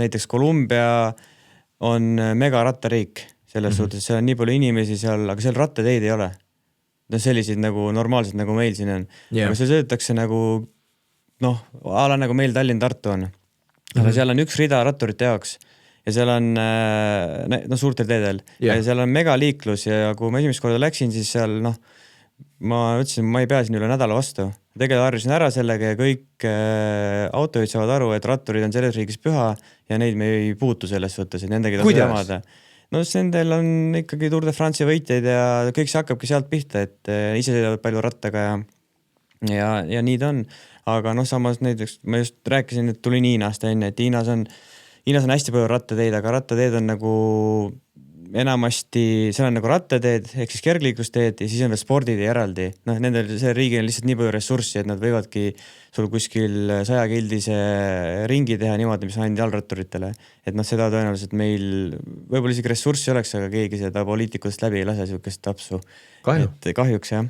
näiteks Kolumbia on megarattariik selles suhtes, seal on nii palju inimesi seal, aga seal rattateid ei ole. No sellised nagu normaalsed, nagu meil siin on. Aga seal sõidetakse nagu, ala nagu meil Tallinn-Tartu on. Aga seal on üks rida ratturite jaoks ja seal on suurtel teedel. Ja seal on megaliiklus ja kui ma esimest korda läksin, siis seal ma ütlesin, ma ei pea siin üle nädala vastu. Tegelikult harjusin ära sellega ja kõik autojuhid saavad aru, et ratturid on selles riigis püha ja neid me ei puutu selles suhtes, et nendegi tasu jamada. No nendel on ikkagi Tour de France võitjaid ja kõik see hakkabki sealt pihta, et ise sõidavad palju rattaga ja nii ta on. Aga samas näiteks ma just rääkisin, et tulin Hiinast enne, et Hiinas on hästi palju rattateid, aga rattateed on nagu enamasti, seal on nagu rattateed ehk siis kergliiklusteed ja siis on veel spordid ja eraldi. Nendel see riigil on lihtsalt nii palju ressurssi, et nad võivadki sul kuskil 100-kildise ringi teha niimoodi, mis on ainult jalratturitele. Et seda tõenäoliselt meil võib-olla isegi ressurssi oleks, aga keegi seda poliitikutest läbi ei lase siukest tapsu. Kahjuks jah.